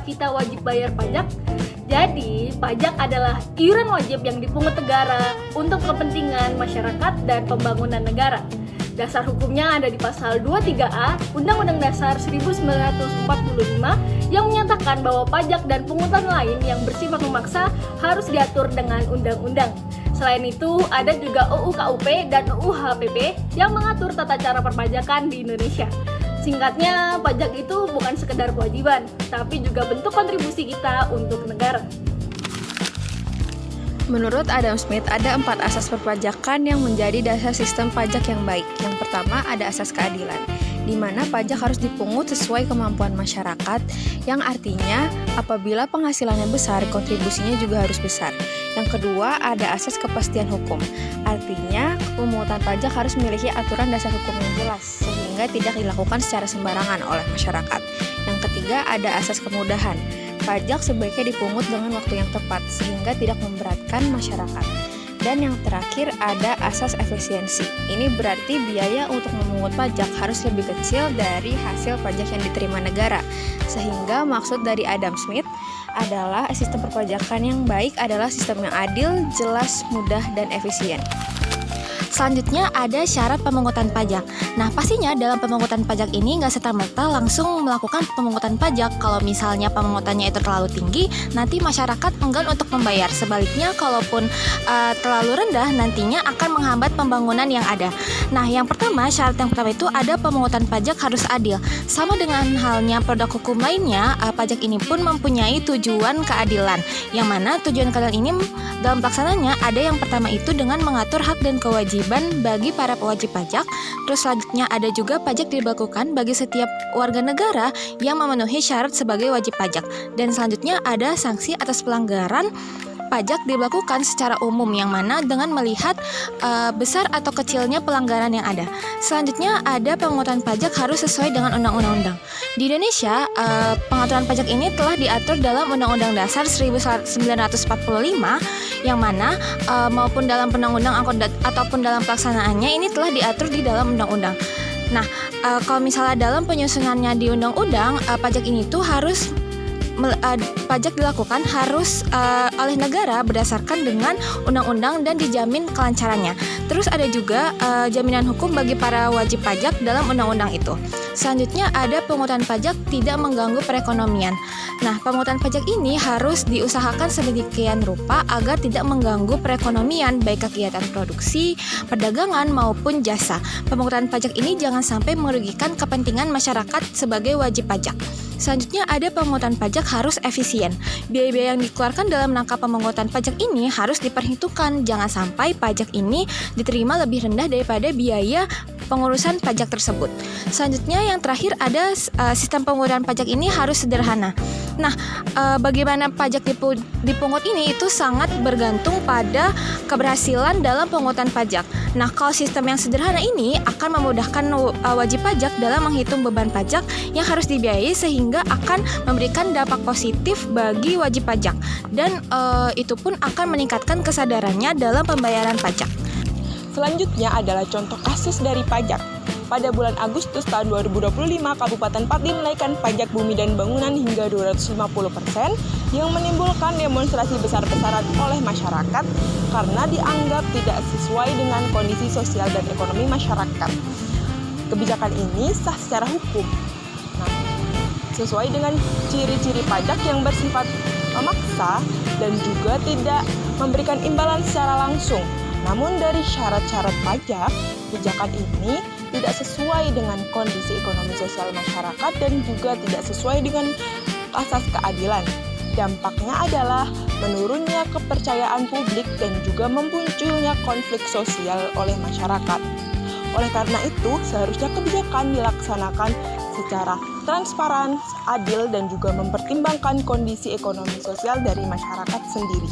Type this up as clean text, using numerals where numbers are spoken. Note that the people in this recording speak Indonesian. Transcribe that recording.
kita wajib bayar pajak? Jadi, pajak adalah iuran wajib yang dipungut negara untuk kepentingan masyarakat dan pembangunan negara. Dasar hukumnya ada di pasal 23A Undang-Undang Dasar 1945 yang menyatakan bahwa pajak dan pungutan lain yang bersifat memaksa harus diatur dengan undang-undang. Selain itu, ada juga UU KUP dan UU HPP yang mengatur tata cara perpajakan di Indonesia. Singkatnya, pajak itu bukan sekedar kewajiban, tapi juga bentuk kontribusi kita untuk negara. Menurut Adam Smith, ada 4 asas perpajakan yang menjadi dasar sistem pajak yang baik. Yang pertama, ada asas keadilan, di mana pajak harus dipungut sesuai kemampuan masyarakat, yang artinya apabila penghasilannya besar, kontribusinya juga harus besar. Yang kedua, ada asas kepastian hukum, artinya pemungutan pajak harus memiliki aturan dasar hukum yang jelas, sehingga tidak dilakukan secara sembarangan oleh masyarakat. Yang ketiga, ada asas kemudahan. Pajak sebaiknya dipungut dengan waktu yang tepat, sehingga tidak memberatkan masyarakat. Dan yang terakhir ada asas efisiensi. Ini berarti biaya untuk memungut pajak harus lebih kecil dari hasil pajak yang diterima negara. Sehingga maksud dari Adam Smith adalah sistem perpajakan yang baik adalah sistem yang adil, jelas, mudah, dan efisien. Selanjutnya ada syarat pemungutan pajak. Nah, pastinya dalam pemungutan pajak ini nggak serta-merta langsung melakukan pemungutan pajak. Kalau misalnya pemungutannya itu terlalu tinggi, nanti masyarakat enggan untuk membayar. Sebaliknya, kalaupun terlalu rendah, nantinya akan menghambat pembangunan yang ada. Nah, yang pertama, syarat yang pertama itu ada pemungutan pajak harus adil. Sama dengan halnya produk hukum lainnya, pajak ini pun mempunyai tujuan keadilan. Yang mana tujuan keadilan ini dalam pelaksananya ada yang pertama itu dengan mengatur hak dan kewajiban bagi para pewajib pajak. Terus selanjutnya ada juga pajak diberlakukan bagi setiap warga negara yang memenuhi syarat sebagai wajib pajak. Dan selanjutnya ada sanksi atas pelanggaran pajak diberlakukan secara umum, yang mana dengan melihat besar atau kecilnya pelanggaran yang ada. Selanjutnya ada pemungutan pajak harus sesuai dengan undang-undang. Di Indonesia, pengaturan pajak ini telah diatur dalam Undang-Undang Dasar 1945, yang mana maupun dalam undang-undang ataupun dalam pelaksanaannya ini telah diatur di dalam undang-undang. Nah, kalau misalnya dalam penyusunannya di undang-undang, pajak ini tuh harus pajak dilakukan harus oleh negara berdasarkan dengan undang-undang dan dijamin kelancarannya. Terus ada juga jaminan hukum bagi para wajib pajak dalam undang-undang itu. Selanjutnya ada pemungutan pajak tidak mengganggu perekonomian. Nah, pemungutan pajak ini harus diusahakan sedemikian rupa agar tidak mengganggu perekonomian, baik kegiatan produksi, perdagangan maupun jasa. Pemungutan pajak ini jangan sampai merugikan kepentingan masyarakat sebagai wajib pajak. Selanjutnya ada pemungutan pajak harus efisien. Biaya-biaya yang dikeluarkan dalam rangka pemungutan pajak ini harus diperhitungkan. Jangan sampai pajak ini diterima lebih rendah daripada biaya pengurusan pajak tersebut. Selanjutnya yang terakhir ada sistem pemungutan pajak ini harus sederhana. Nah, bagaimana pajak dipungut ini itu sangat bergantung pada keberhasilan dalam pemungutan pajak. Nah, kalau sistem yang sederhana ini akan memudahkan wajib pajak dalam menghitung beban pajak yang harus dibiayai, sehingga akan memberikan dampak positif bagi wajib pajak, dan itu pun akan meningkatkan kesadarannya dalam pembayaran pajak. Selanjutnya adalah contoh kasus dari pajak. Pada bulan Agustus tahun 2025, Kabupaten Pati menaikkan pajak bumi dan bangunan hingga 250%, yang menimbulkan demonstrasi besar-besaran oleh masyarakat karena dianggap tidak sesuai dengan kondisi sosial dan ekonomi masyarakat. Kebijakan ini sah secara hukum. Nah, sesuai dengan ciri-ciri pajak yang bersifat memaksa dan juga tidak memberikan imbalan secara langsung. Namun dari syarat-syarat pajak, kebijakan ini tidak sesuai dengan kondisi ekonomi sosial masyarakat dan juga tidak sesuai dengan asas keadilan. Dampaknya adalah menurunnya kepercayaan publik dan juga memunculnya konflik sosial oleh masyarakat. Oleh karena itu, seharusnya kebijakan dilaksanakan secara transparan, adil, dan juga mempertimbangkan kondisi ekonomi sosial dari masyarakat sendiri.